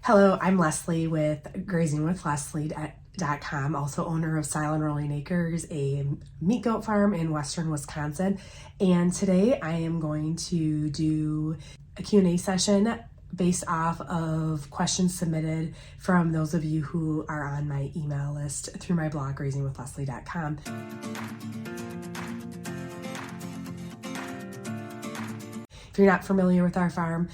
Hello, I'm Leslie with grazingwithleslie.com, also owner of Silent Rolling Acres, a meat goat farm in western Wisconsin. And today I am going to do a Q&A session based off of questions submitted from those of you who are on my email list through my blog, grazingwithleslie.com. If you're not familiar with our farm,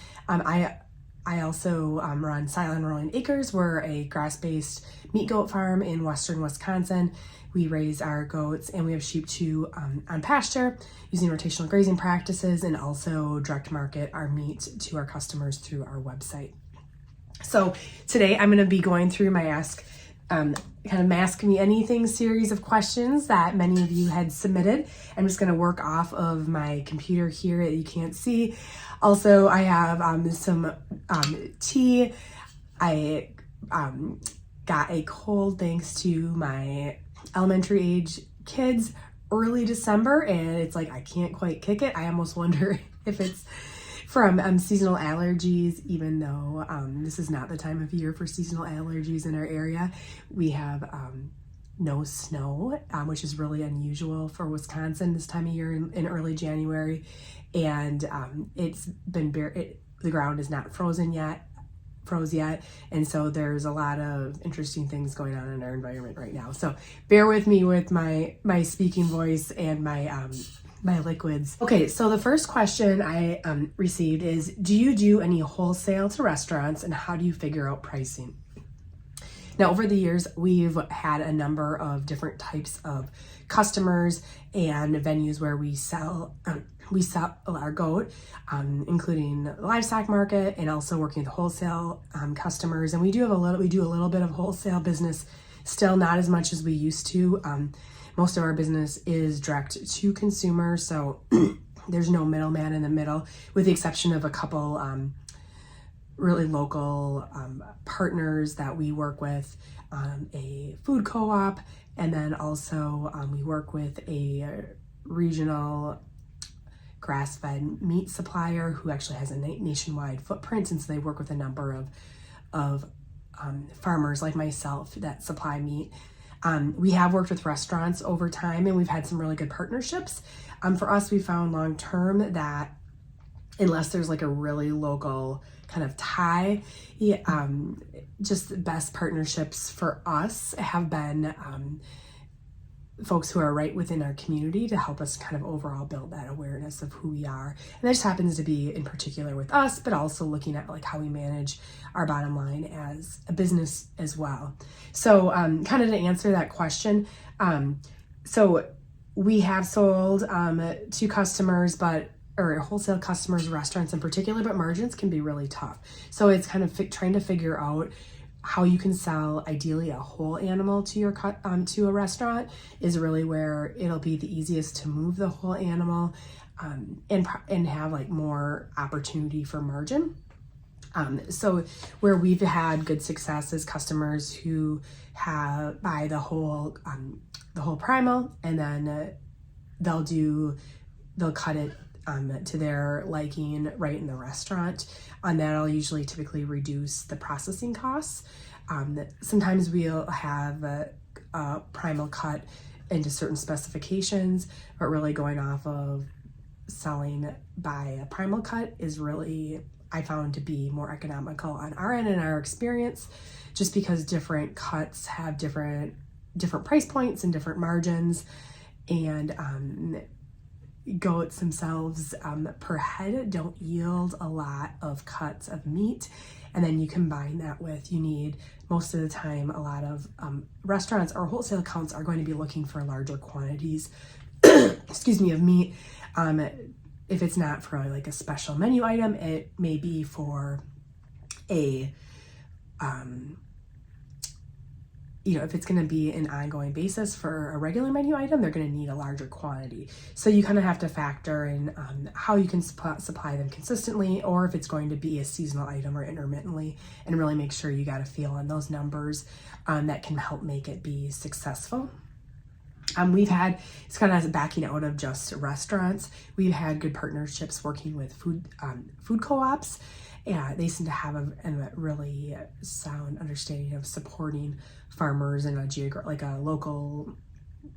I also run Silent Rolling Acres. We're a grass-based meat goat farm in western Wisconsin. We raise our goats and we have sheep too on pasture using rotational grazing practices, and also direct market our meat to our customers through our website. So today I'm going to be going through my Ask Me Anything series of questions that many of you had submitted. I'm just going to work off of my computer here that you can't see. Also, I have some tea. I got a cold thanks to my elementary age kids early December, and it's like I can't quite kick it. I almost wonder if it's from seasonal allergies, even though this is not the time of year for seasonal allergies in our area. We have no snow, which is really unusual for Wisconsin this time of year in early January. And it's been the ground is not froze yet. And so there's a lot of interesting things going on in our environment right now. So bear with me with my speaking voice and my liquids. Okay, so the first question I received is, do you do any wholesale to restaurants, and how do you figure out pricing? Now, over the years, we've had a number of different types of customers and venues where we sell our goat, including the livestock market and also working with wholesale customers. And we do a little bit of wholesale business, still not as much as we used to. Most of our business is direct to consumer, so there's no middleman in the middle, with the exception of a couple really local partners that we work with, a food co-op, and then also we work with a regional grass-fed meat supplier who actually has a nationwide footprint, and so they work with a number of farmers like myself that supply meat. We have worked with restaurants over time, and we've had some really good partnerships. For us, we found long-term that unless there's like a really local kind of tie, just the best partnerships for us have been folks who are right within our community to help us kind of overall build that awareness of who we are. And that just happens to be in particular with us, but also looking at like how we manage our bottom line as a business as well. So kind of to answer that question, so we have sold to customers, or wholesale customers, restaurants in particular, but margins can be really tough. So it's kind of trying to figure out how you can sell ideally a whole animal to your to a restaurant is really where it'll be the easiest to move the whole animal and have like more opportunity for margin. So where we've had good success is customers who buy the whole primal, and then they'll cut it to their liking right in the restaurant. That'll usually typically reduce the processing costs. Sometimes we'll have a primal cut into certain specifications, but really going off of selling by a primal cut is really, I found, to be more economical on our end and our experience, just because different cuts have different price points and different margins, and goats themselves per head don't yield a lot of cuts of meat. And then you combine that with, you need most of the time, a lot of restaurants or wholesale accounts are going to be looking for larger quantities of meat. If it's not for like a special menu item, it may be for a if it's going to be an ongoing basis for a regular menu item, they're going to need a larger quantity. So you kind of have to factor in how you can supply them consistently, or if it's going to be a seasonal item or intermittently, and really make sure you got a feel on those numbers that can help make it be successful. It's kind of backing out of just restaurants. We've had good partnerships working with food co-ops, Yeah, they seem to have a really sound understanding of supporting farmers in like a local,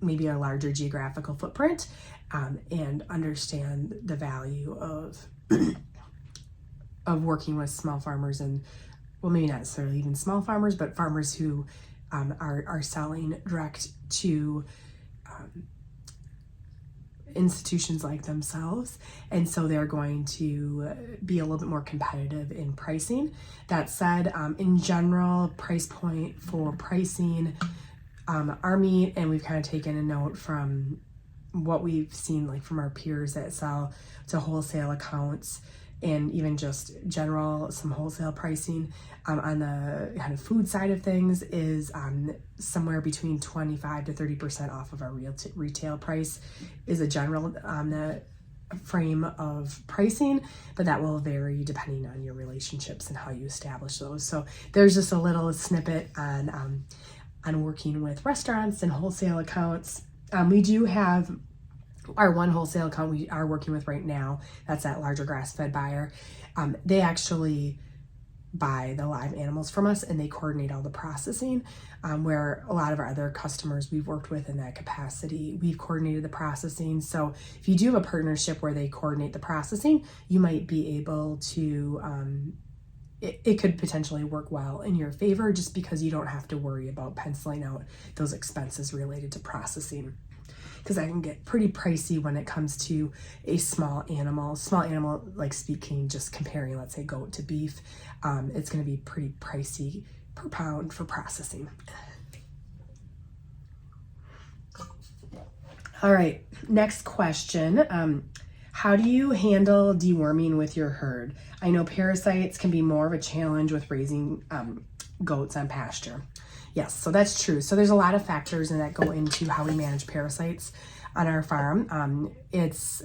maybe a larger geographical footprint, and understand the value of working with small farmers, and well, maybe not necessarily even small farmers, but farmers who are selling direct to institutions like themselves, and so they're going to be a little bit more competitive in pricing. That said, in general, price point for pricing our meat, and we've kind of taken a note from what we've seen like from our peers that sell to wholesale accounts, and even just general some wholesale pricing on the kind of food side of things is somewhere between 25 to 30% off of our retail price is a general the frame of pricing, but that will vary depending on your relationships and how you establish those. So there's just a little snippet on working with restaurants and wholesale accounts. We do have our one wholesale account we are working with right now. That's that larger grass-fed buyer. They actually buy the live animals from us, and they coordinate all the processing, where a lot of our other customers we've worked with in that capacity, we've coordinated the processing. So if you do have a partnership where they coordinate the processing, you might be able to it could potentially work well in your favor, just because you don't have to worry about penciling out those expenses related to processing, because that can get pretty pricey when it comes to a small animal, like speaking, just comparing, let's say, goat to beef. It's going to be pretty pricey per pound for processing. All right, next question. How do you handle deworming with your herd? I know parasites can be more of a challenge with raising goats on pasture. Yes, so that's true. So there's a lot of factors that go into how we manage parasites on our farm. It's,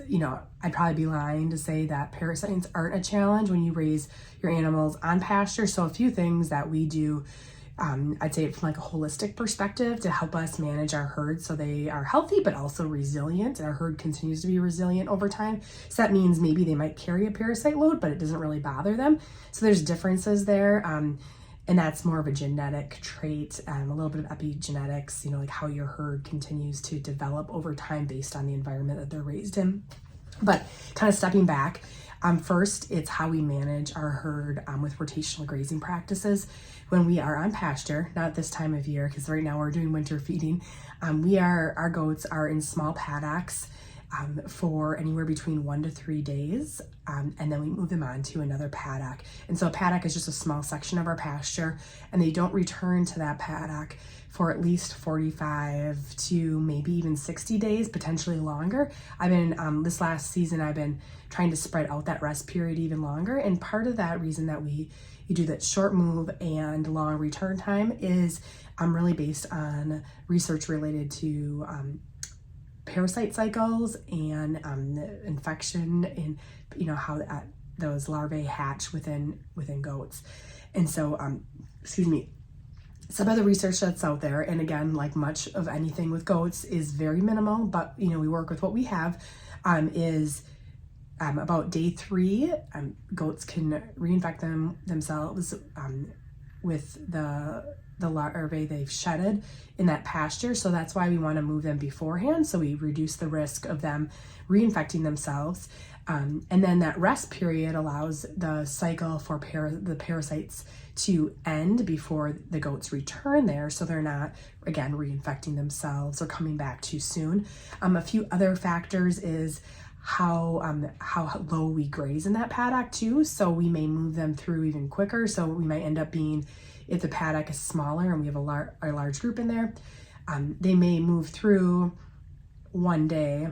I'd probably be lying to say that parasites aren't a challenge when you raise your animals on pasture. So a few things that we do, I'd say from like a holistic perspective to help us manage our herd so they are healthy but also resilient. Our herd continues to be resilient over time. So that means maybe they might carry a parasite load, but it doesn't really bother them. So there's differences there. And that's more of a genetic trait, a little bit of epigenetics, like how your herd continues to develop over time based on the environment that they're raised in. But kind of stepping back, first, it's how we manage our herd with rotational grazing practices. When we are on pasture, not this time of year, because right now we're doing winter feeding, our goats are in small paddocks for anywhere between 1 to 3 days, and then we move them on to another paddock. And so a paddock is just a small section of our pasture, and they don't return to that paddock for at least 45 to maybe even 60 days, potentially longer. I've been, this last season, I've been trying to spread out that rest period even longer, and part of that reason that you do that short move and long return time is really based on research related to parasite cycles and infection, and how those larvae hatch within goats. And so some of the research that's out there, and again, like much of anything with goats, is very minimal, but we work with what we have, is about day 3, goats can reinfect themselves with the larvae they've shedded in that pasture. So that's why we want to move them beforehand, so we reduce the risk of them reinfecting themselves. And then that rest period allows the cycle for the parasites to end before the goats return there, so they're not, again, reinfecting themselves or coming back too soon. A few other factors is how low we graze in that paddock too. So we may move them through even quicker. So we might end up being, if the paddock is smaller and we have a large group in there, they may move through one day,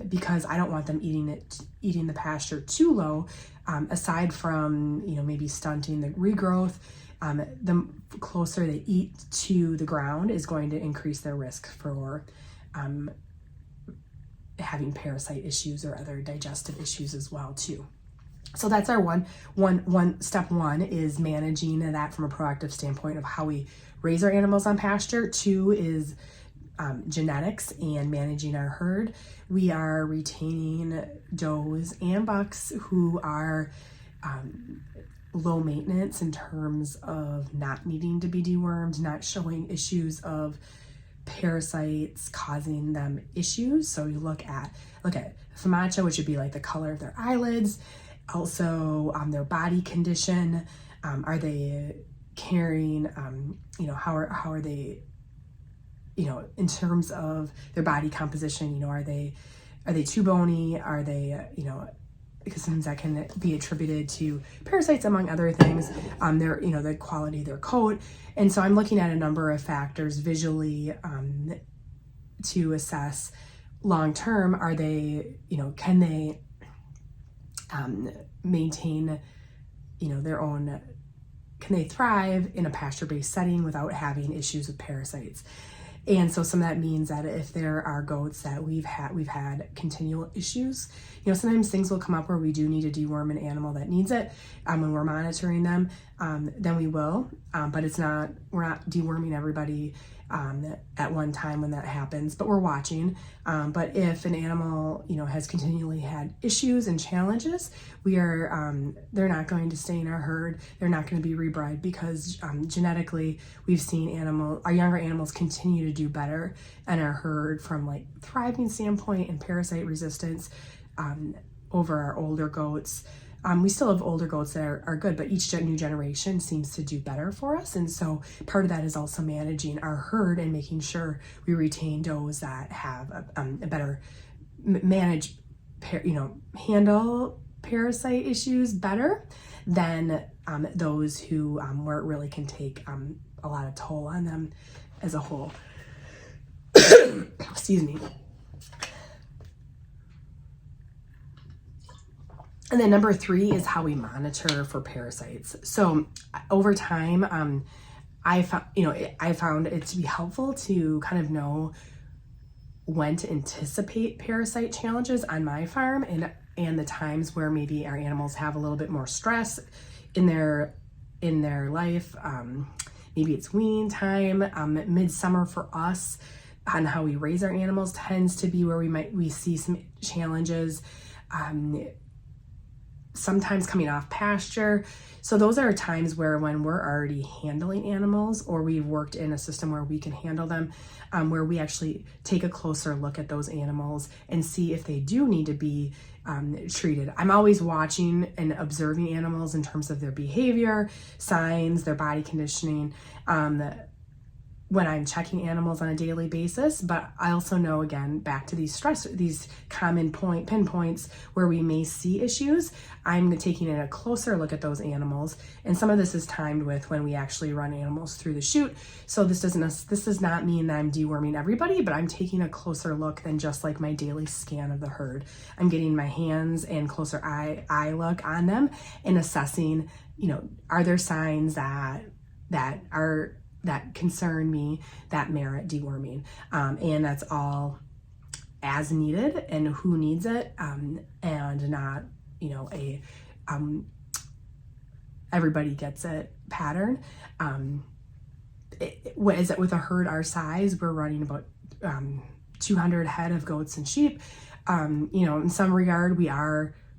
because I don't want them eating the pasture too low. Aside from maybe stunting the regrowth, the closer they eat to the ground is going to increase their risk for having parasite issues or other digestive issues as well too. So that's our one step one, is managing that from a proactive standpoint of how we raise our animals on pasture. 2 is genetics and managing our herd. We are retaining does and bucks who are low maintenance in terms of not needing to be dewormed, not showing issues of parasites causing them issues. So you look at FMACHA, which would be like the color of their eyelids, also their body condition. Are they carrying, how are they, in terms of their body composition, are they too bony? Are they, because sometimes that can be attributed to parasites among other things, the quality of their coat. And so I'm looking at a number of factors visually to assess long-term, are they, can they maintain, their own, can they thrive in a pasture-based setting without having issues with parasites? And so some of that means that if there are goats that we've had continual issues, sometimes things will come up where we do need to deworm an animal that needs it. When we're monitoring them, then we will, but we're not deworming everybody at one time when that happens, but we're watching. But if an animal, has continually had issues and challenges, they're not going to stay in our herd. They're not going to be rebred because genetically we've seen our younger animals continue to do better in our herd from like thriving standpoint and parasite resistance over our older goats. We still have older goats that are good, but each new generation seems to do better for us. And so part of that is also managing our herd and making sure we retain does that have a better handle parasite issues better than those who where it really can take a lot of toll on them as a whole. Excuse me. And then number 3 is how we monitor for parasites. So over time, I found it to be helpful to kind of know when to anticipate parasite challenges on my farm and the times where maybe our animals have a little bit more stress in their life. Maybe it's weaning time, midsummer for us on how we raise our animals tends to be where we see some challenges. Sometimes coming off pasture. So those are times when we're already handling animals or we've worked in a system where we can handle them, where we actually take a closer look at those animals and see if they do need to be treated. I'm always watching and observing animals in terms of their behavior, signs, their body conditioning, when I'm checking animals on a daily basis, but I also know, again, back to these common pinpoints where we may see issues, I'm taking a closer look at those animals. And some of this is timed with when we actually run animals through the chute. So this does not mean that I'm deworming everybody, but I'm taking a closer look than just like my daily scan of the herd. I'm getting my hands and closer eye look on them and assessing, are there signs that concern me that merit deworming, and that's all as needed and who needs it, and not everybody gets it pattern. What is it with a herd our size? We're running about 200 head of goats and sheep. In some regard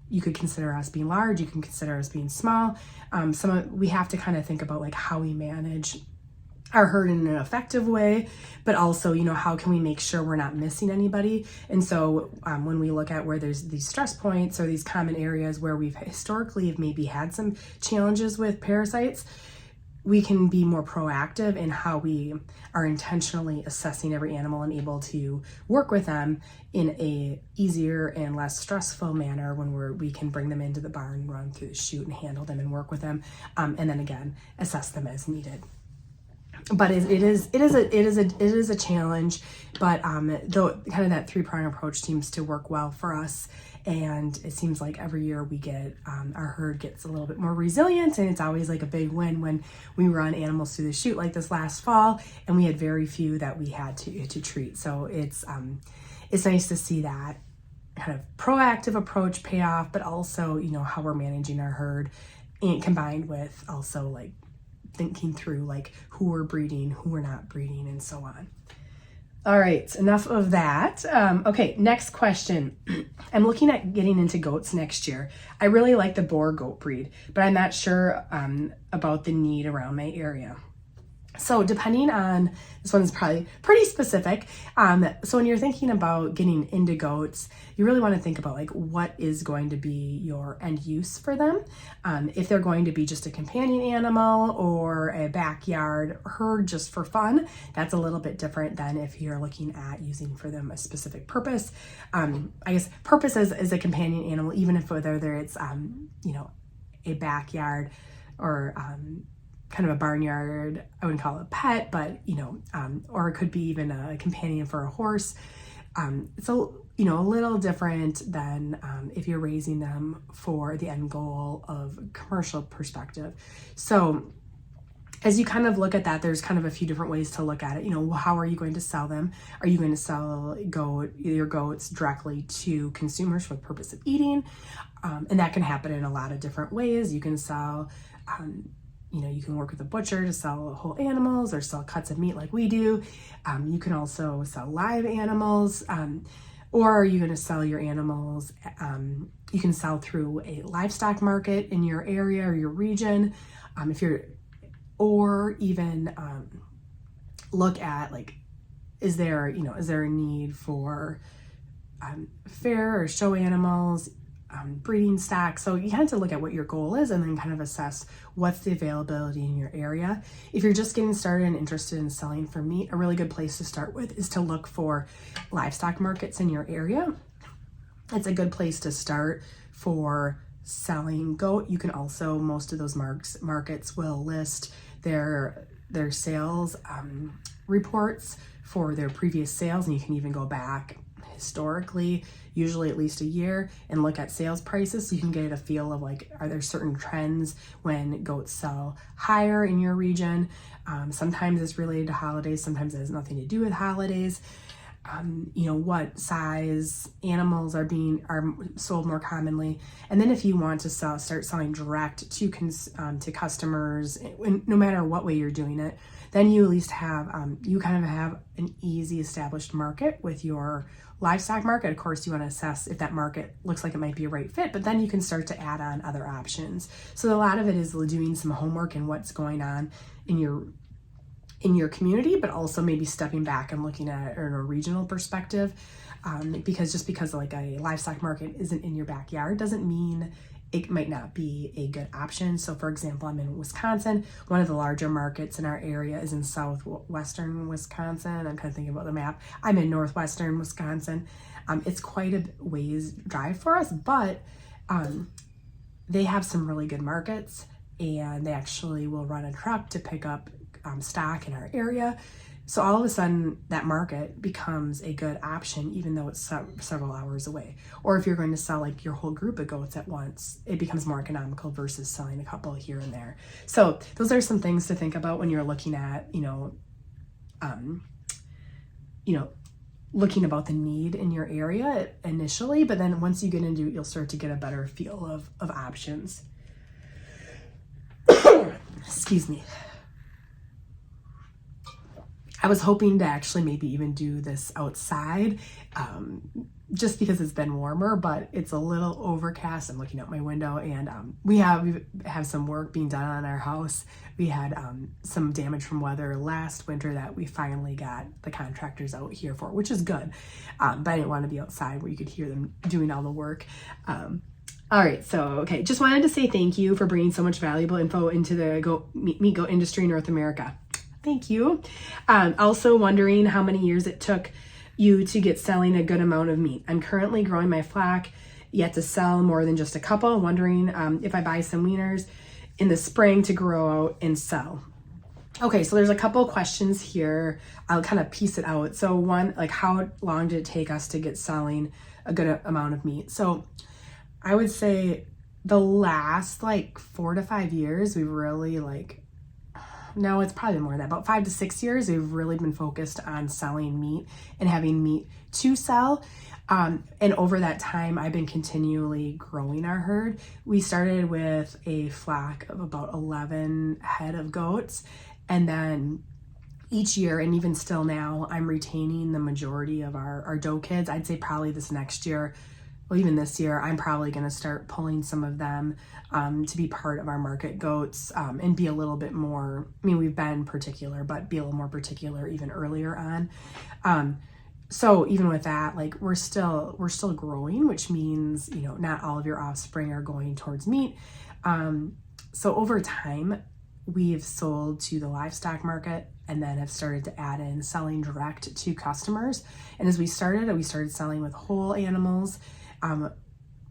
you could consider us being large, you can consider us being small. We have to kind of think about like how we manage our herd in an effective way, but also, how can we make sure we're not missing anybody? And so when we look at where there's these stress points or these common areas where we've historically have maybe had some challenges with parasites, we can be more proactive in how we are intentionally assessing every animal and able to work with them in a easier and less stressful manner when we can bring them into the barn, run through the chute and handle them and work with them. And then again, assess them as needed. But it is a challenge, but though kind of that 3-prong approach seems to work well for us, and it seems like every year we get our herd gets a little bit more resilient, and it's always like a big win when we run animals through the chute like this last fall, and we had very few that we had to treat. So it's nice to see that kind of proactive approach pay off, but also how we're managing our herd, and combined with also like thinking through like who we're breeding, who we're not breeding, and so on. All right, enough of that. Okay, next question. I'm looking at getting into goats next year. I really like the Boer goat breed, but I'm not sure about the need around my area. So depending on, this one's probably pretty specific. So when you're thinking about getting into goats, you really want to think about like what is going to be your end use for them. If they're going to be just a companion animal or a backyard herd just for fun, that's a little bit different than if you're looking at using for them a specific purpose. I guess purpose is a companion animal, even if whether it's, a backyard or kind of a barnyard. I wouldn't call it a pet, but or it could be even a companion for a horse. It's a little different than if you're raising them for the end goal of commercial perspective. So as you kind of look at that, there's kind of a few different ways to look at it. How are you going to sell them? Are you going to sell your goats directly to consumers for the purpose of eating? And that can happen in a lot of different ways. You can sell, you can work with a butcher to sell whole animals or sell cuts of meat like we do. You can also sell live animals, or are you going to sell your animals? You can sell through a livestock market in your area or your region. Or even look at like, is there a need for fair or show animals, breeding stock? So you have to look at what your goal is and then kind of assess what's the availability in your area. If you're just getting started and interested in selling for meat, a really good place to start with is to look for livestock markets in your area. It's a good place to start for selling goat. You can also, most of those markets will list their sales reports for their previous sales, and you can even go back historically, usually at least a year, and look at sales prices so you can get a feel of like, are there certain trends when goats sell higher in your region? Sometimes it's related to holidays, sometimes it has nothing to do with holidays. What size animals are sold more commonly. And then if you want to start selling direct to customers, no matter what way you're doing it, then you at least have, you kind of have an easy established market with your livestock market. Of course, you want to assess if that market looks like it might be a right fit, but then you can start to add on other options. So a lot of it is doing some homework and what's going on in your community, but also maybe stepping back and looking at it in a regional perspective, because like a livestock market isn't in your backyard doesn't mean it might not be a good option. So for example, I'm in Wisconsin. One of the larger markets in our area is in southwestern Wisconsin. I'm kind of thinking about the map. I'm in northwestern Wisconsin. It's quite a ways drive for us, but they have some really good markets, and they actually will run a truck to pick up stock in our area. So all of a sudden that market becomes a good option, even though it's several hours away. Or if you're going to sell like your whole group of goats at once, it becomes more economical versus selling a couple here and there. So those are some things to think about when you're looking at, looking about the need in your area initially, but then once you get into it, you'll start to get a better feel of options. Excuse me. I was hoping to actually maybe even do this outside, just because it's been warmer, but it's a little overcast. I'm looking out my window, and we have some work being done on our house. We had some damage from weather last winter that we finally got the contractors out here for, which is good. But I didn't want to be outside where you could hear them doing all the work. All right, so just wanted to say thank you for bringing so much valuable info into the meat goat industry in North America. Thank you. Also wondering how many years it took you to get selling a good amount of meat. I'm currently growing my flock, yet to sell more than just a couple. Wondering if I buy some weaners in the spring to grow out and sell. Okay, so there's a couple questions here. I'll kind of piece it out. So one, like how long did it take us to get selling a good amount of meat? So I would say the last 4 to 5 years, we've really no, it's probably more than that. About 5 to 6 years, we've really been focused on selling meat and having meat to sell. And over that time, I've been continually growing our herd. We started with a flock of about 11 head of goats. And then each year, and even still now, I'm retaining the majority of our doe kids. I'd say probably this next year, well, even this year, I'm probably going to start pulling some of them to be part of our market goats and be a little bit more, I mean, we've been particular, but be a little more particular even earlier on. So even with that, like we're still growing, which means, you know, not all of your offspring are going towards meat. So over time, we've sold to the livestock market and then have started to add in selling direct to customers. And as we started selling with whole animals,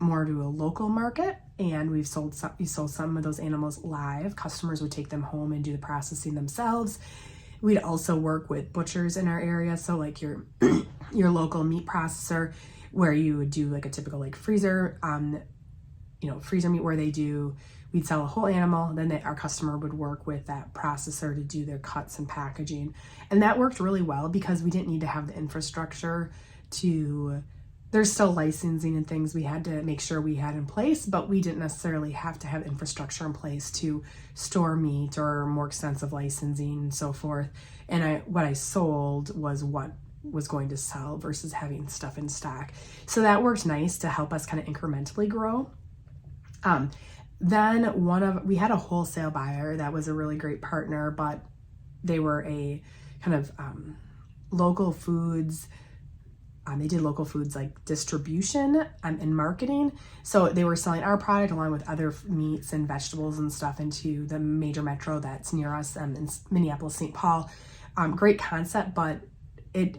more to a local market, and we sold some of those animals live. Customers would take them home and do the processing themselves. We'd also work with butchers in our area, so like your local meat processor, where you would do like a typical like freezer meat where we'd sell a whole animal, then our customer would work with that processor to do their cuts and packaging. And that worked really well because we didn't need to have the infrastructure there's still licensing and things we had to make sure we had in place, but we didn't necessarily have to have infrastructure in place to store meat or more extensive licensing and so forth. And what I sold was what was going to sell versus having stuff in stock. So that worked nice to help us kind of incrementally grow. Then we had a wholesale buyer that was a really great partner, but they were a kind of local foods. They did local foods like distribution and marketing. So they were selling our product along with other meats and vegetables and stuff into the major metro that's near us in Minneapolis, St. Paul. Great concept, but it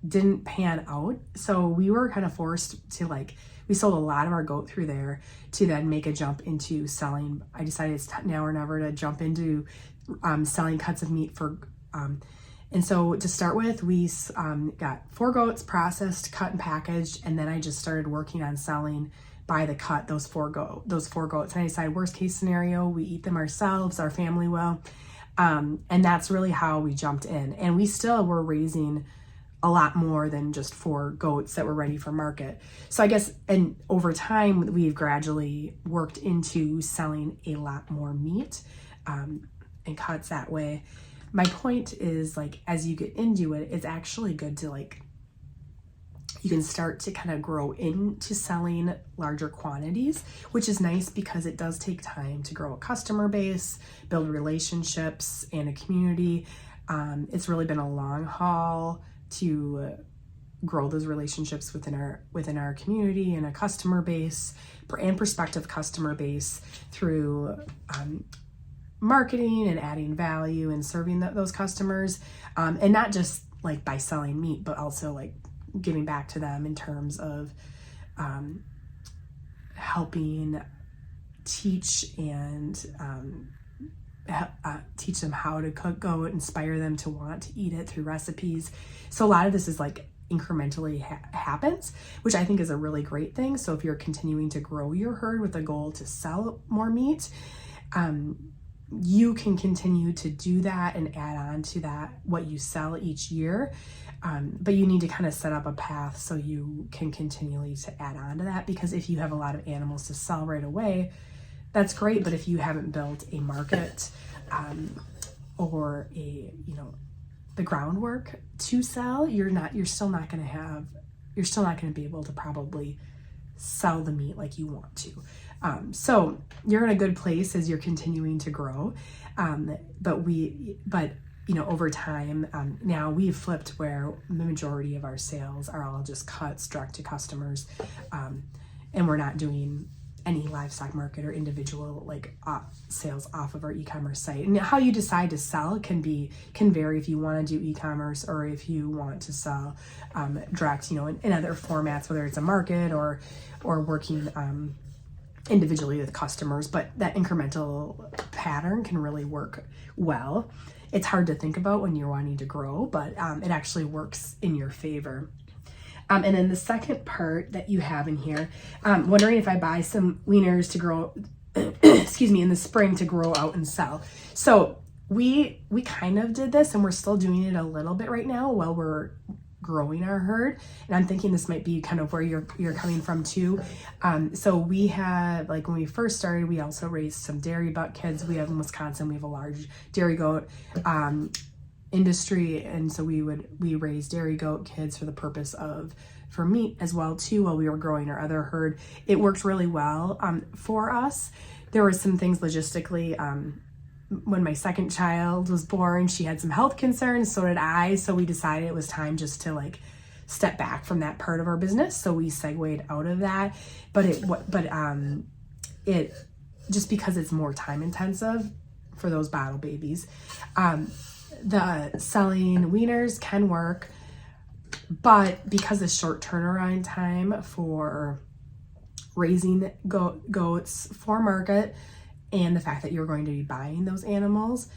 didn't pan out. So we were kind of forced to we sold a lot of our goat through there to then make a jump into selling. I decided it's now or never to jump into selling cuts of meat for and so to start with, we got 4 goats processed, cut and packaged, and then I just started working on selling by the cut those four goats. And I decided worst case scenario, we eat them ourselves, our family will. And that's really how we jumped in. And we still were raising a lot more than just 4 goats that were ready for market. So I guess, and over time, we've gradually worked into selling a lot more meat and cuts that way. My point is, as you get into it, it's actually good to you can start to kind of grow into selling larger quantities, which is nice because it does take time to grow a customer base, build relationships and a community. It's really been a long haul to grow those relationships within our community and a customer base and prospective customer base through marketing and adding value and serving those customers, and not just by selling meat, but also giving back to them in terms of helping teach and teach them how to cook goat, inspire them to want to eat it through recipes. So a lot of this is incrementally happens, which I think is a really great thing. So if you're continuing to grow your herd with a goal to sell more meat, you can continue to do that and add on to that what you sell each year. But you need to kind of set up a path so you can continually to add on to that, because if you have a lot of animals to sell right away, that's great. But if you haven't built a market or the groundwork to sell, you're still not going to be able to probably sell the meat like you want to. So you're in a good place as you're continuing to grow. But over time, now we've flipped where the majority of our sales are all just cuts direct to customers. And we're not doing any livestock market or individual sales off of our e-commerce site. And how you decide to sell can vary if you want to do e-commerce or if you want to sell direct, in other formats, whether it's a market or working individually with customers. But that incremental pattern can really work well. It's hard to think about when you're wanting to grow, but it actually works in your favor. And then the second part that you have in here, wondering if I buy some weaners to grow, in the spring to grow out and sell. So we kind of did this, and we're still doing it a little bit right now while we're growing our herd. And I'm thinking this might be kind of where you're coming from too. So we had, when we first started, we also raised some dairy buck kids. We have in Wisconsin, we have a large dairy goat. industry, and so we raised dairy goat kids for meat as well too while we were growing our other herd. It worked really well for us. There were some things logistically. When my second child was born, she had some health concerns, so did I, so we decided it was time just to like step back from that part of our business, so we segued out of that. But it just because it's more time intensive for those bottle babies. The selling weaners can work, but because of short turnaround time for raising goats for market, and the fact that you're going to be buying those animals,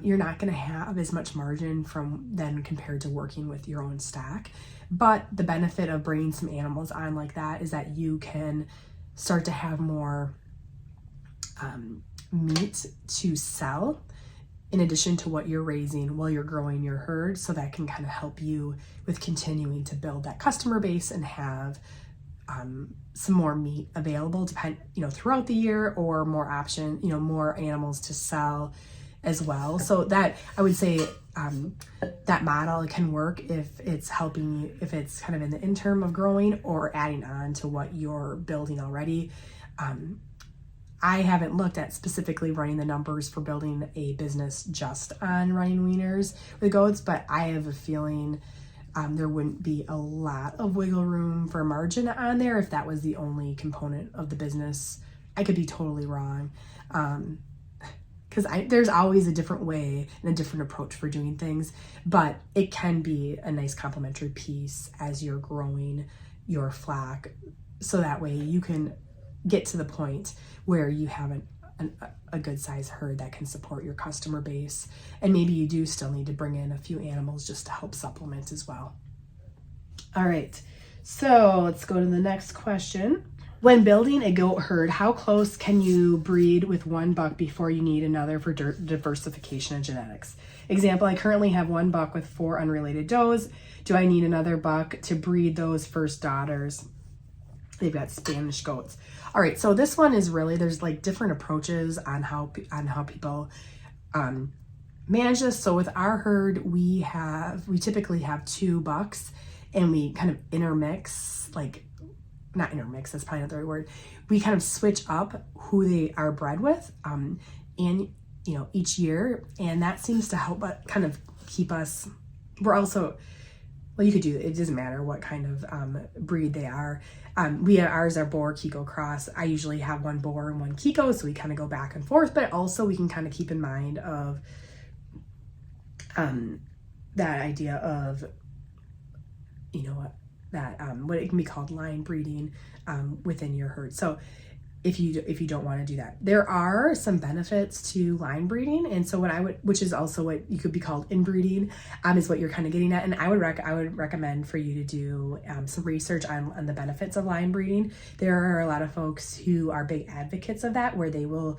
you're not going to have as much margin from then compared to working with your own stock. But the benefit of bringing some animals on like that is that you can start to have more meat to sell in addition to what you're raising while you're growing your herd. So that can kind of help you with continuing to build that customer base and have some more meat available throughout the year, or more more animals to sell as well. So that, I would say, that model can work if it's helping you, if it's kind of in the interim of growing or adding on to what you're building already. I haven't looked at specifically running the numbers for building a business just on running weaners with goats, but I have a feeling there wouldn't be a lot of wiggle room for margin on there if that was the only component of the business. I could be totally wrong, because there's always a different way and a different approach for doing things, but it can be a nice complementary piece as you're growing your flock, so that way you can get to the point where you have a good size herd that can support your customer base. And maybe you do still need to bring in a few animals just to help supplement as well. All right, so let's go to the next question. When building a goat herd, how close can you breed with one buck before you need another for diversification of genetics? Example, I currently have one buck with 4 unrelated does. Do I need another buck to breed those first daughters? They've got Spanish goats. All right, so this one is really, there's like different approaches on how people manage this. So with our herd, we typically have 2 bucks, and we kind of intermix, not intermix, that's probably not the right word. We kind of switch up who they are bred with, and each year, and that seems to help kind of keep us. We're also, well, you could do it doesn't matter what kind of breed they are. Ours are boar Kiko cross. I usually have one boar and one Kiko, so we kind of go back and forth, but also we can kind of keep in mind of that idea of what it can be called line breeding within your herd. So if you don't want to do that, there are some benefits to line breeding, and so which is also what you could be called inbreeding, is what you're kind of getting at. And I would recommend for you to do some research on the benefits of line breeding. There are a lot of folks who are big advocates of that, where they will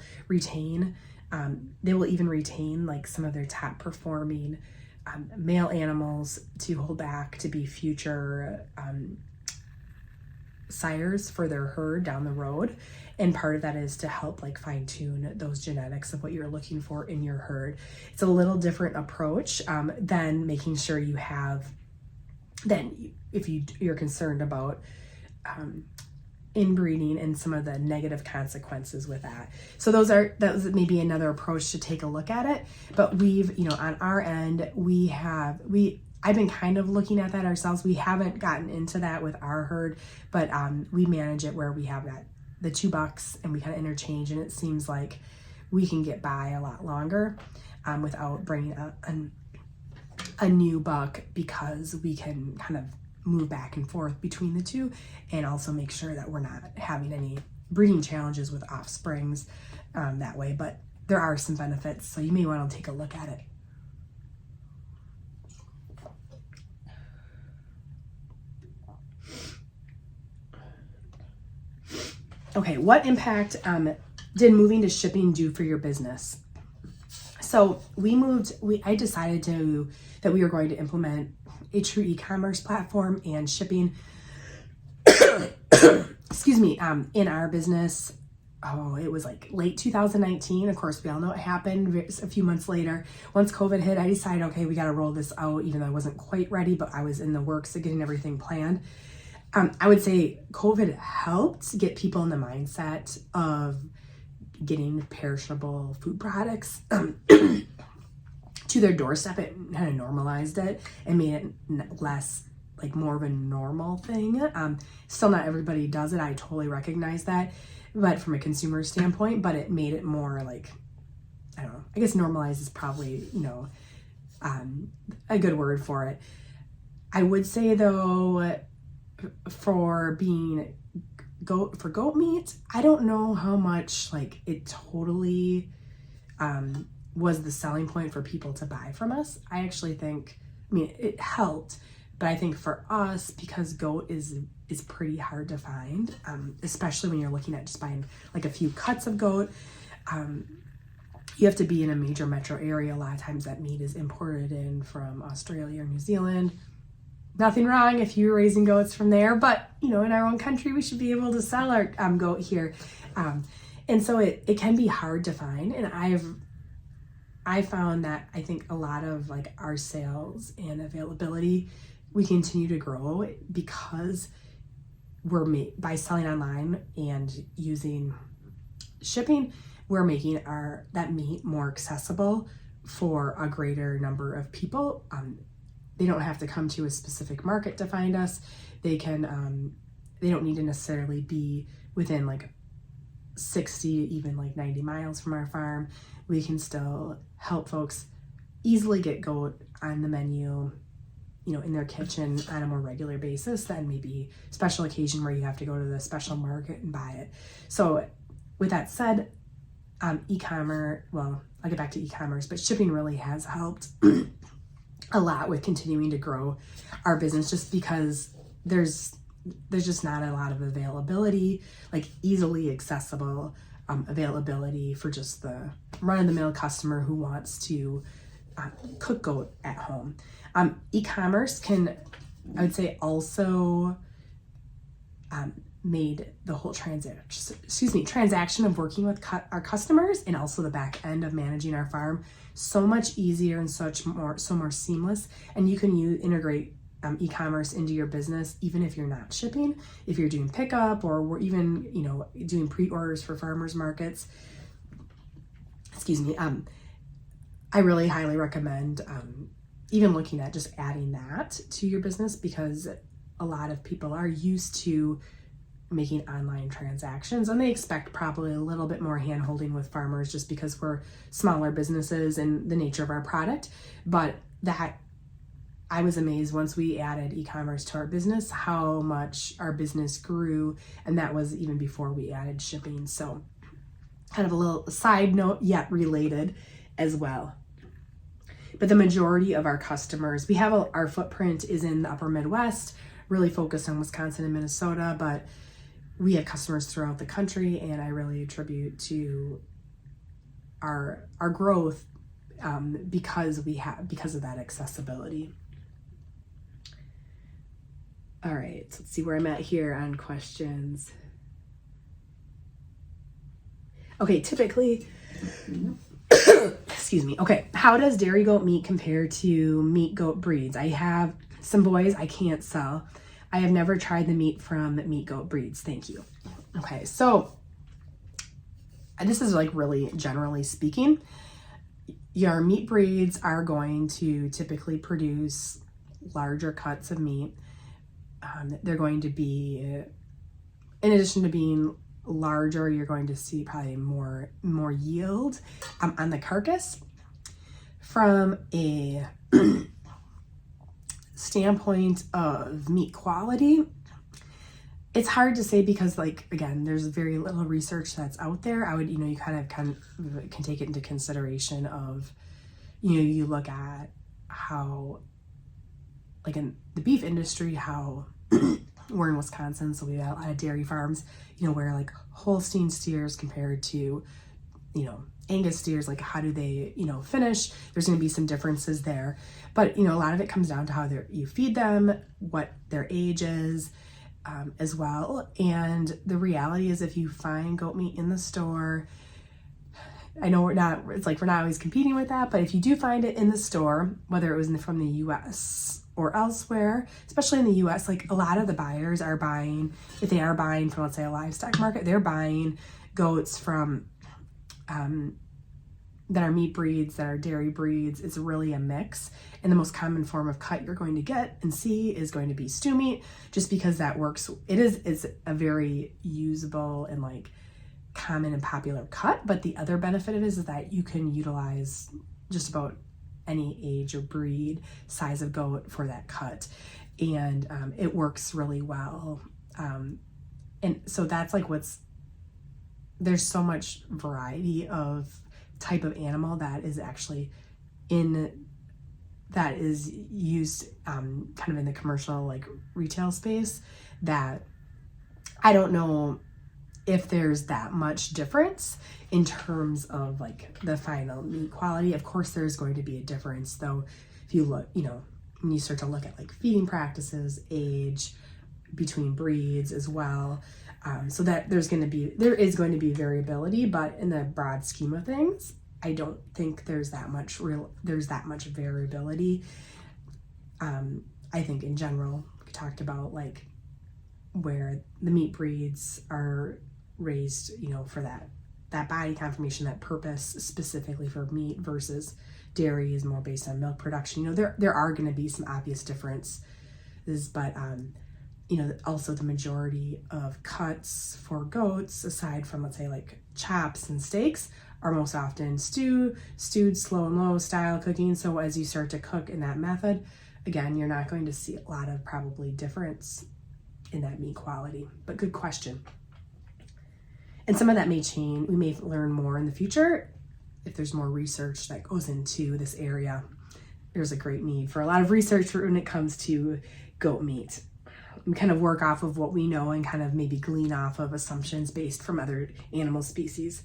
even retain like some of their top performing male animals to hold back to be future sires for their herd down the road. And part of that is to help like fine tune those genetics of what you're looking for in your herd. It's a little different approach than making sure you have, then if you're concerned about inbreeding and some of the negative consequences with that. So that was maybe another approach to take a look at it. But we've, on our end, I've been kind of looking at that ourselves. We haven't gotten into that with our herd, but we manage it where we have the 2 bucks and we kind of interchange, and it seems like we can get by a lot longer without bringing a new buck, because we can kind of move back and forth between the two, and also make sure that we're not having any breeding challenges with offsprings that way. But there are some benefits, so you may want to take a look at it. Okay, what impact did moving to shipping do for your business? So I decided that we were going to implement a true e-commerce platform and shipping, excuse me, in our business it was like late 2019. Of course, we all know what happened a few months later. Once COVID hit, I decided, okay, we got to roll this out, even though I wasn't quite ready, but I was in the works of getting everything planned. I would say COVID helped get people in the mindset of getting perishable food products to their doorstep. It kind of normalized it and made it less like more of a normal thing. Still not everybody does it. I totally recognize that. But from a consumer standpoint, but it made it more like, I don't know, I guess normalized is probably, a good word for it. I would say though, for goat meat, I don't know how much like it totally was the selling point for people to buy from us. I actually think, it helped, but I think for us, because goat is pretty hard to find, especially when you're looking at just buying like a few cuts of goat. You have to be in a major metro area. A lot of times that meat is imported in from Australia or New Zealand. Nothing wrong if you're raising goats from there, but in our own country, we should be able to sell our goat here. And so it can be hard to find. And I found that I think a lot of like our sales and availability, we continue to grow because by selling online and using shipping, we're making that meat more accessible for a greater number of people. They don't have to come to a specific market to find us. They can, they don't need to necessarily be within like 60, even like 90 miles from our farm. We can still help folks easily get goat on the menu, in their kitchen on a more regular basis than maybe special occasion where you have to go to the special market and buy it. So with that said, e-commerce, well, I'll get back to e-commerce, but shipping really has helped a lot with continuing to grow our business, just because there's just not a lot of availability, like easily accessible availability for just the run-of-the-mill customer who wants to cook goat at home. E-commerce can, I would say, also made the whole transaction of working with our customers and also the back end of managing our farm so much easier and so more seamless. And you can integrate e-commerce into your business, even if you're not shipping, if you're doing pickup or we're even, doing pre-orders for farmers markets. I really highly recommend even looking at just adding that to your business, because a lot of people are used to making online transactions and they expect probably a little bit more hand-holding with farmers just because we're smaller businesses and the nature of our product. But that, I was amazed once we added e-commerce to our business, how much our business grew. And that was even before we added shipping. So kind of a little side note, yet related as well. But the majority of our customers, we have our footprint is in the upper Midwest, really focused on Wisconsin and Minnesota, but we have customers throughout the country, and I really attribute to our growth because of that accessibility. All right, so let's see where I'm at here on questions. Okay, typically, excuse me. Okay, how does dairy goat meat compare to meat goat breeds? I have some boys I can't sell. I have never tried the meat from meat goat breeds. Thank you. Okay, so this is like really generally speaking. Your meat breeds are going to typically produce larger cuts of meat. They're going to be, in addition to being larger, you're going to see probably more yield on the carcass. From a standpoint of meat quality, it's hard to say because, like, again, there's very little research that's out there. I would, you kind of can take it into consideration of, you look at how, like in the beef industry, how we're in Wisconsin, so we have a lot of dairy farms, where like Holstein steers compared to, Angus steers, like how do they, finish? There's going to be some differences there, but a lot of it comes down to how you feed them, what their age is, as well. And the reality is, if you find goat meat in the store, I know we're not always competing with that, but if you do find it in the store, whether it was from the US or elsewhere, especially in the US, like a lot of the buyers are buying, if they are buying from, let's say, a livestock market, they're buying goats from that are meat breeds, that are dairy breeds. It's really a mix. And the most common form of cut you're going to get and see is going to be stew meat, just because that works. It's a very usable and like common and popular cut. But the other benefit of it is that you can utilize just about any age or breed, size of goat for that cut. And it works really well. And so that's like there's so much variety of type of animal that is actually that is used kind of in the commercial like retail space, that I don't know if there's that much difference in terms of like the final meat quality. Of course there's going to be a difference though, if you look, when you start to look at like feeding practices, age between breeds as well. So that there is going to be variability, but in the broad scheme of things, I don't think there's that much variability. I think in general, we talked about like where the meat breeds are raised, for that body conformation, that purpose specifically for meat, versus dairy is more based on milk production. There are going to be some obvious differences, but also the majority of cuts for goats, aside from, let's say, like chops and steaks, are most often stewed, slow and low style cooking. So as you start to cook in that method, again, you're not going to see a lot of probably difference in that meat quality. But good question. And some of that may change. We may learn more in the future if there's more research that goes into this area. There's a great need for a lot of research when it comes to goat meat. We kind of work off of what we know and kind of maybe glean off of assumptions based from other animal species.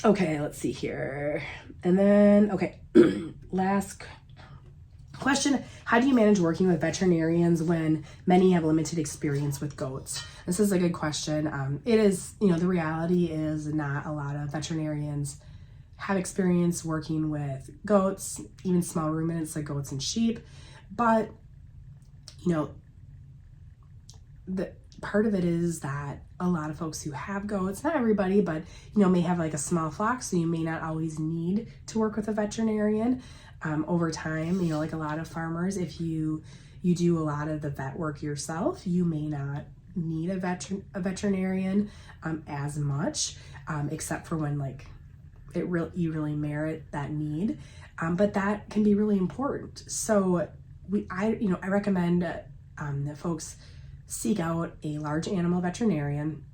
Okay, let's see here. And then, okay, last question. How do you manage working with veterinarians when many have limited experience with goats? This is a good question. It is, the reality is not a lot of veterinarians have experience working with goats, even small ruminants like goats and sheep. But, the part of it is that a lot of folks who have goats, not everybody, but, may have like a small flock. So you may not always need to work with a veterinarian over time. Like a lot of farmers, if you do a lot of the vet work yourself, you may not need a veterinarian as much, except for when like you really merit that need. But that can be really important. So I recommend that folks seek out a large animal veterinarian.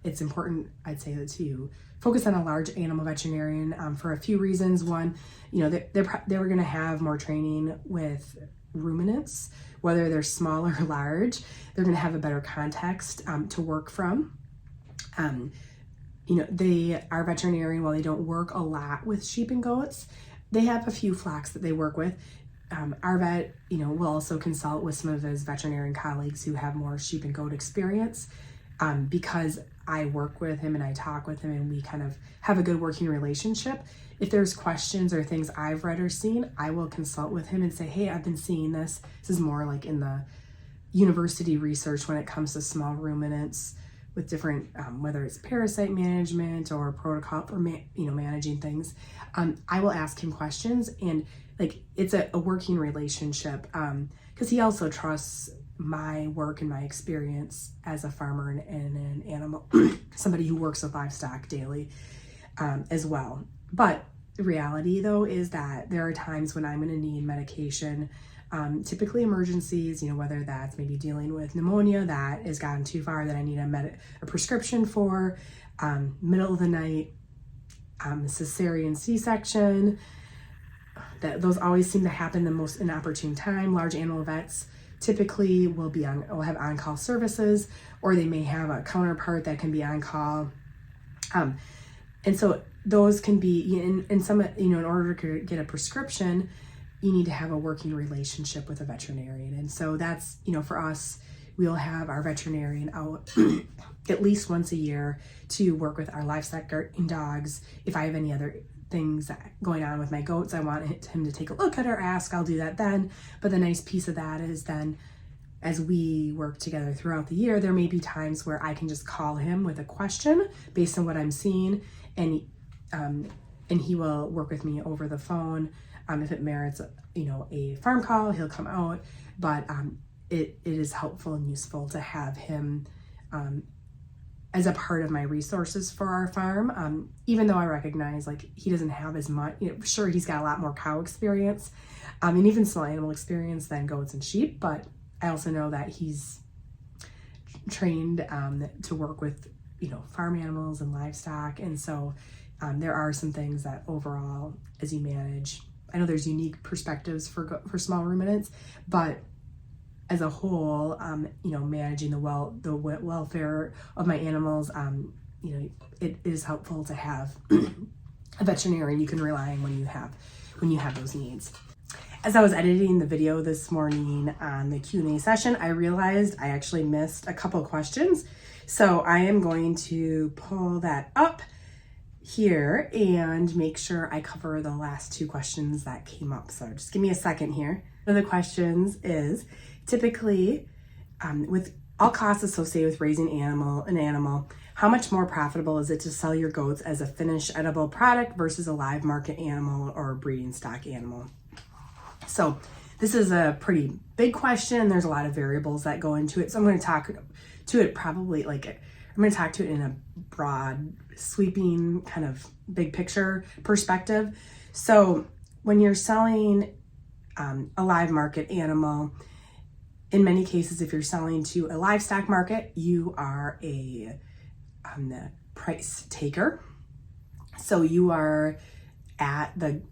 It's important, I'd say, to focus on a large animal veterinarian for a few reasons. One, they're going to have more training with ruminants, whether they're small or large. They're going to have a better context to work from. Our veterinarian, while they don't work a lot with sheep and goats, they have a few flocks that they work with. Our vet, will also consult with some of his veterinarian colleagues who have more sheep and goat experience, because I work with him and I talk with him and we kind of have a good working relationship. If there's questions or things I've read or seen, I will consult with him and say, hey, I've been seeing this. This is more like in the university research when it comes to small ruminants with different, whether it's parasite management or protocol for managing things. I will ask him questions, and like it's a working relationship, because he also trusts my work and my experience as a farmer and an animal, somebody who works with livestock daily as well. But the reality though is that there are times when I'm going to need medication, typically emergencies, whether that's maybe dealing with pneumonia that has gotten too far that I need a prescription for, middle of the night, cesarean C-section. Those always seem to happen the most inopportune time. Large animal vets typically will have on-call services, or they may have a counterpart that can be on call. And so those can be in some, in order to get a prescription, you need to have a working relationship with a veterinarian. And so that's, for us, we'll have our veterinarian out at least once a year to work with our livestock and dogs. If I have any other things going on with my goats I want him to take a look at or ask, I'll do that then. But the nice piece of that is then as we work together throughout the year, there may be times where I can just call him with a question based on what I'm seeing, and he will work with me over the phone. If it merits, a farm call, he'll come out. But it is helpful and useful to have him as a part of my resources for our farm. Even though I recognize he doesn't have as much, sure, he's got a lot more cow experience and even small animal experience than goats and sheep, but I also know that he's trained to work with, farm animals and livestock. And so there are some things that overall, as you manage, I know there's unique perspectives for small ruminants, but as a whole, managing the welfare of my animals, it is helpful to have a veterinarian you can rely on when you have those needs. As I was editing the video this morning on the Q&A session, I realized I actually missed a couple questions. So I am going to pull that up here and make sure I cover the last two questions that came up. So just give me a second here. One of the questions is, typically, with all costs associated with raising an animal, how much more profitable is it to sell your goats as a finished edible product versus a live market animal or a breeding stock animal? So this is a pretty big question. There's a lot of variables that go into it. So I'm going to talk to it in a broad, sweeping, kind of big picture perspective. So when you're selling a live market animal, in many cases, if you're selling to a livestock market, you are a price taker. So you are at the,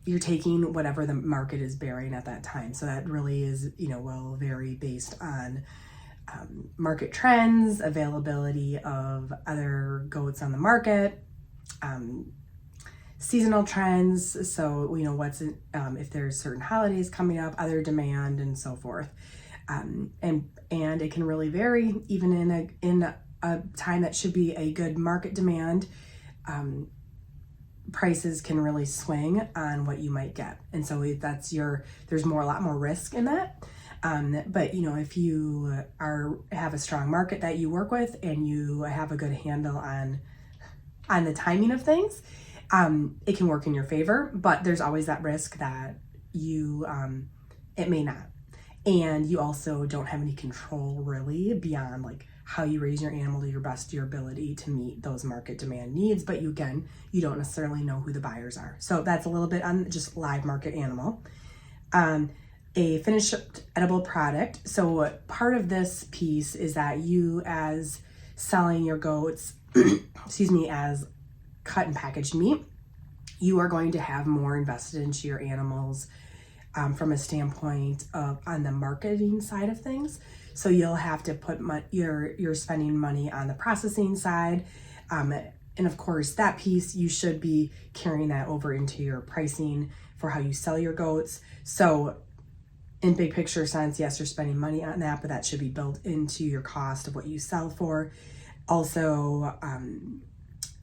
you're taking whatever the market is bearing at that time. So that really is, will vary based on market trends, availability of other goats on the market, seasonal trends. So, what's if there's certain holidays coming up, other demand, and so forth. And it can really vary even in a time that should be a good market demand. Prices can really swing on what you might get. And so there's a lot more risk in that. But if you have a strong market that you work with and you have a good handle on the timing of things, it can work in your favor, but there's always that risk that it may not. And you also don't have any control really beyond how you raise your animal to your best of your ability to meet those market demand needs. But you don't necessarily know who the buyers are. So that's a little bit on just live market animal. A finished edible product. So part of this piece is that you, as selling your goats, as cut and packaged meat, you are going to have more invested into your animals from a standpoint of on the marketing side of things. So you'll have to put you're spending money on the processing side. And of course, that piece, you should be carrying that over into your pricing for how you sell your goats. So in big picture sense, yes, you're spending money on that, but that should be built into your cost of what you sell for. Also,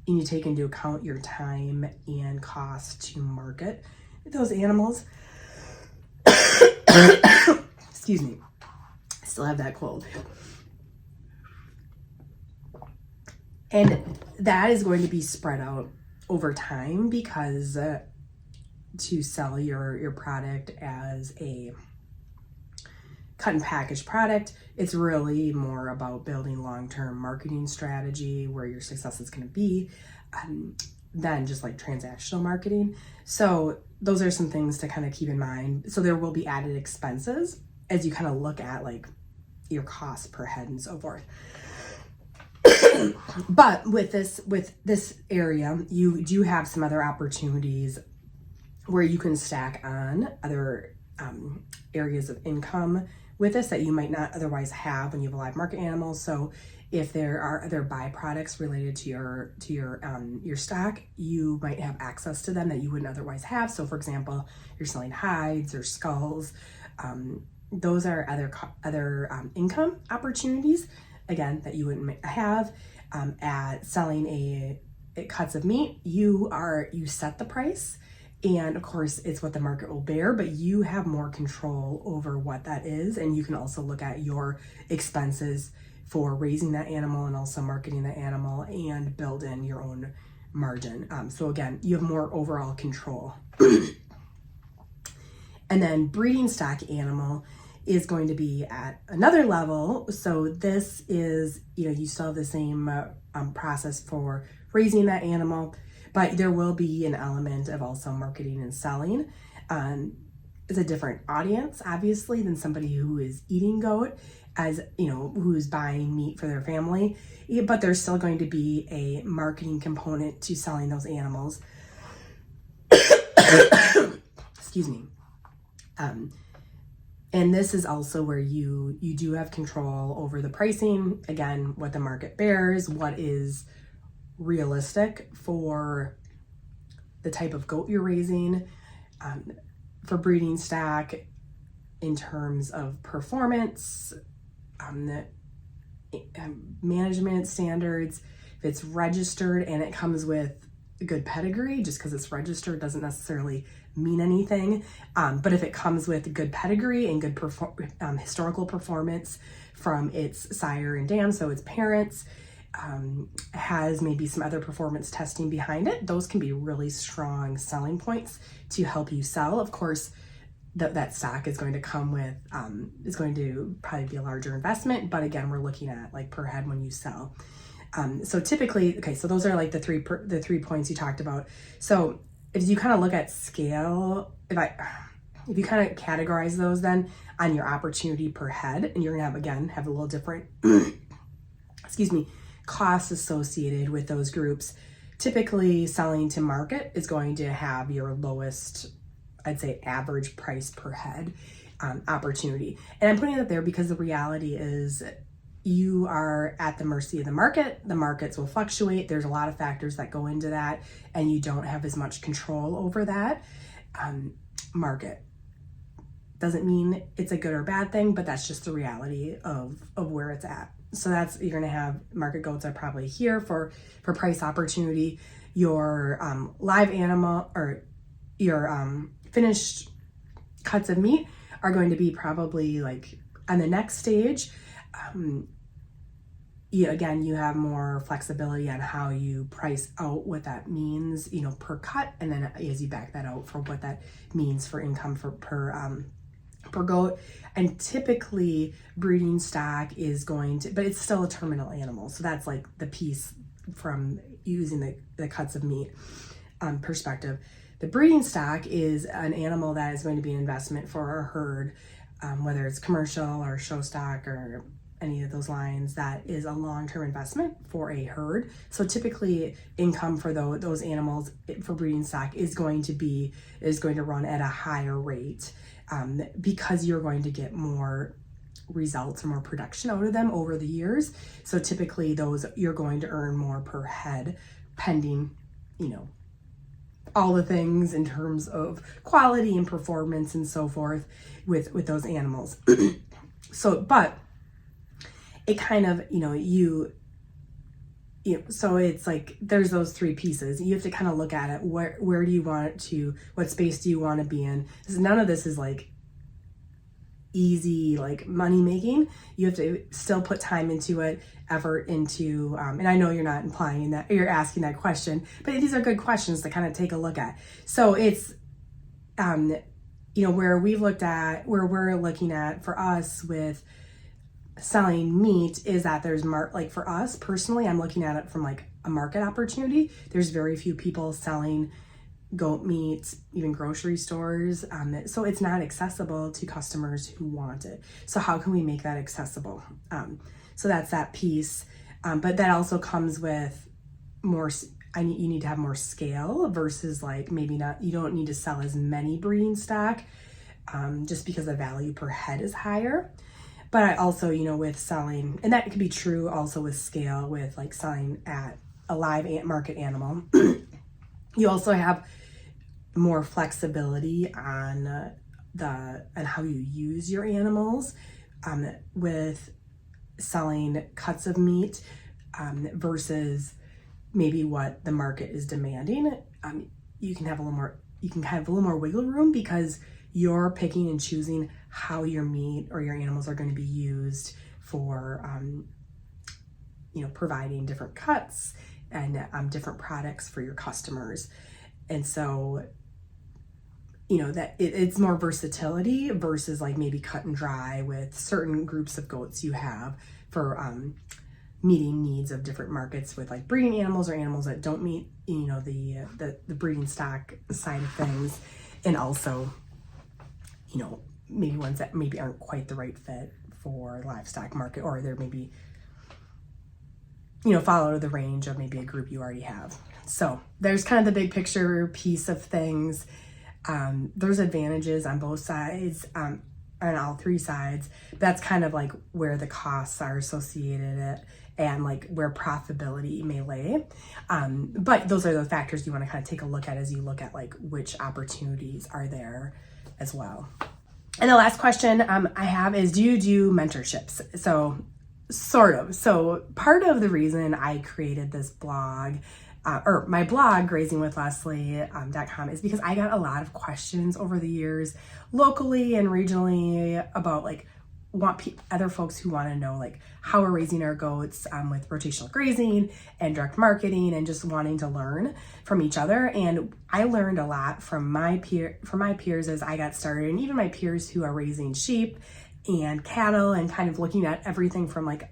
you need to take into account your time and cost to market those animals. Excuse me. I still have that cold. And that is going to be spread out over time because to sell your product as a cut and packaged product, it's really more about building long-term marketing strategy where your success is going to be than just transactional marketing. So those are some things to kind of keep in mind. So there will be added expenses as you kind of look at your cost per head and so forth. But with this area, you do have some other opportunities where you can stack on other areas of income with this that you might not otherwise have when you have a live market animal. So if there are other byproducts related to your stock, you might have access to them that you wouldn't otherwise have. So for example, you're selling hides or skulls. Those are other income opportunities, again, that you wouldn't have. At selling cuts of meat, you set the price, and of course it's what the market will bear, but you have more control over what that is, and you can also look at your expenses for raising that animal and also marketing the animal and build in your own margin. So again, you have more overall control. And then breeding stock animal is going to be at another level. So this is, you still have the same process for raising that animal, but there will be an element of also marketing and selling. It's a different audience, obviously, than somebody who is eating goat, as who's buying meat for their family, but there's still going to be a marketing component to selling those animals. Excuse me. And this is also where you do have control over the pricing. Again, what the market bears, what is realistic for the type of goat you're raising, for breeding stock in terms of performance, management standards. If it's registered and it comes with a good pedigree, just because it's registered doesn't necessarily mean anything. But if it comes with good pedigree and good historical performance from its sire and dam, so its parents, has maybe some other performance testing behind it, those can be really strong selling points to help you sell. Of course, that stock is going to come with, is going to probably be a larger investment, but again, we're looking at like per head when you sell. So typically, okay, so those are like the three points you talked about. So if you kind of look at scale, if you kind of categorize those then on your opportunity per head, and you're gonna have a little different, excuse me, costs associated with those groups. Typically selling to market is going to have your lowest, I'd say, average price per head opportunity. And I'm putting that there because the reality is you are at the mercy of the market. The markets will fluctuate. There's a lot of factors that go into that, and you don't have as much control over that market. Doesn't mean it's a good or bad thing, but that's just the reality of where it's at. So you're gonna have market goats are probably here for price opportunity. Your live animal or your finished cuts of meat are going to be probably like on the next stage. Again, you have more flexibility on how you price out what that means, per cut, and then as you back that out for what that means for income per goat. And typically breeding stock is going to, but it's still a terminal animal. So that's like the piece from using the cuts of meat perspective. The breeding stock is an animal that is going to be an investment for a herd, whether it's commercial or show stock or any of those lines. That is a long-term investment for a herd. So typically income for those animals for breeding stock is going to run at a higher rate, because you're going to get more results or more production out of them over the years. So typically you're going to earn more per head, pending, all the things in terms of quality and performance and so forth with those animals. But it kind of, so it's like, there's those three pieces. You have to kind of look at it. Where do you want it to, what space do you want to be in? Because none of this is like easy, like money making. You have to still put time into it, effort into, and I know you're not implying that you're asking that question, but these are good questions to kind of take a look at. So it's, where we're looking at for us with selling meat is that there's like for us personally, I'm looking at it from like a market opportunity. There's very few people selling goat meat, even grocery stores. So it's not accessible to customers who want it. So how can we make that accessible? So that's that piece. But that also comes with more, you need to have more scale versus like maybe not, you don't need to sell as many breeding stock just because the value per head is higher. But I also, with selling, and that could be true also with scale, with like selling at a live market animal, you also have more flexibility on how you use your animals, with selling cuts of meat, versus maybe what the market is demanding. You can have a little more wiggle room because you're picking and choosing how your meat or your animals are going to be used for, providing different cuts and different products for your customers. And so, that it's more versatility versus like maybe cut and dry with certain groups of goats you have for meeting needs of different markets with like breeding animals or animals that don't meet, the breeding stock side of things. And also, maybe ones that maybe aren't quite the right fit for livestock market, or they're maybe, follow the range of maybe a group you already have. So there's kind of the big picture piece of things. There's advantages on both sides, on all three sides. That's kind of like where the costs are associated and like where profitability may lay. But those are the factors you want to kind of take a look at as you look at like which opportunities are there as well. And the last question I have is, do you do mentorships? So sort of. So part of the reason I created this blog, or my blog, grazingwithleslie.com, is because I got a lot of questions over the years, locally and regionally, about like other folks who want to know like how we're raising our goats with rotational grazing and direct marketing, and just wanting to learn from each other. And I learned a lot from my peers as I got started, and even my peers who are raising sheep and cattle, and kind of looking at everything from like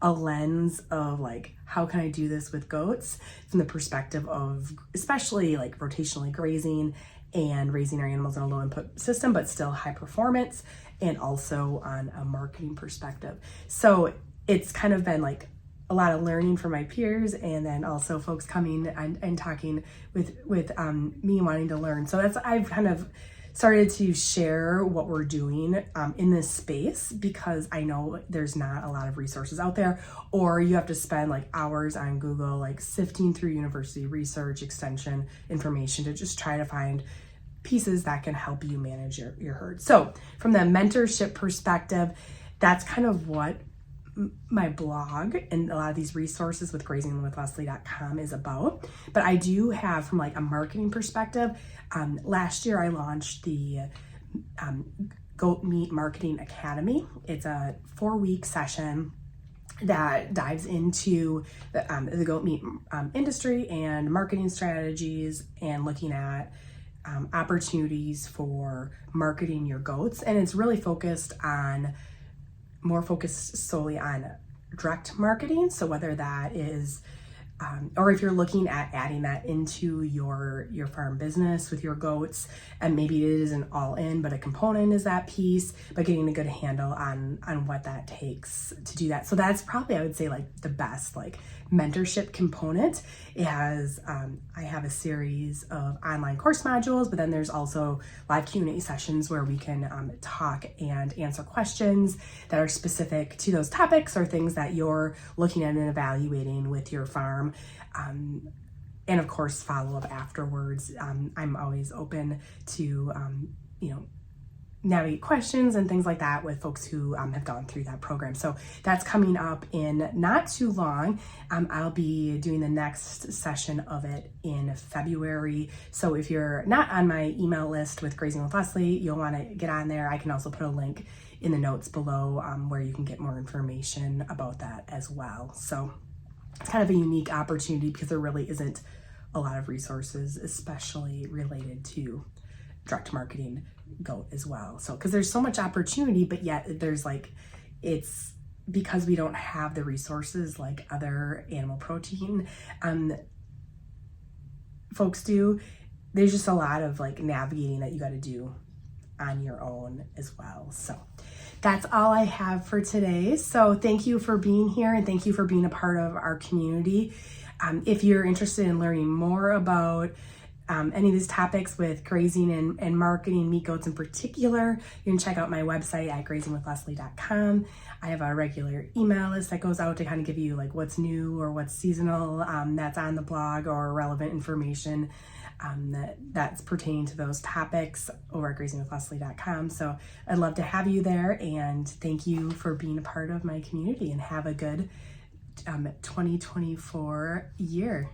a lens of like, how can I do this with goats from the perspective of especially like rotationally grazing and raising our animals in a low input system, but still high performance, and also on a marketing perspective. So it's kind of been like a lot of learning from my peers, and then also folks coming and talking with me wanting to learn. So I've kind of started to share what we're doing in this space, because I know there's not a lot of resources out there, or you have to spend like hours on Google, like sifting through university research, extension information to just try to find pieces that can help you manage your herd. So from the mentorship perspective, that's kind of what my blog and a lot of these resources with grazingwithleslie.com is about. But I do have, from like a marketing perspective, last year I launched the Goat Meat Marketing Academy. It's a 4-week session that dives into the goat meat industry and marketing strategies, and looking at opportunities for marketing your goats. And it's really focused solely on direct marketing. So whether that is, or if you're looking at adding that into your farm business with your goats, and maybe it isn't all in, but a component is that piece, but getting a good handle on what that takes to do that. So that's probably, I would say, like the best like mentorship component. It has, I have a series of online course modules, but then there's also live Q&A sessions where we can talk and answer questions that are specific to those topics or things that you're looking at and evaluating with your farm. And of course, follow up afterwards. I'm always open to, navigate questions and things like that with folks who have gone through that program. So that's coming up in not too long. I'll be doing the next session of it in February. So if you're not on my email list with Grazing with Leslie, you'll want to get on there. I can also put a link in the notes below where you can get more information about that as well. So it's kind of a unique opportunity because there really isn't a lot of resources, especially related to direct marketing goat as well. So because there's so much opportunity, but yet there's like, it's because we don't have the resources like other animal protein folks do. There's just a lot of like navigating that you got to do on your own as well. So that's all I have for today. So thank you for being here, and thank you for being a part of our community. If you're interested in learning more about any of these topics with grazing and marketing meat goats in particular, you can check out my website at grazingwithleslie.com. I have a regular email list that goes out to kind of give you like what's new or what's seasonal that's on the blog, or relevant information that's pertaining to those topics over at grazingwithleslie.com. So I'd love to have you there, and thank you for being a part of my community, and have a good 2024 year.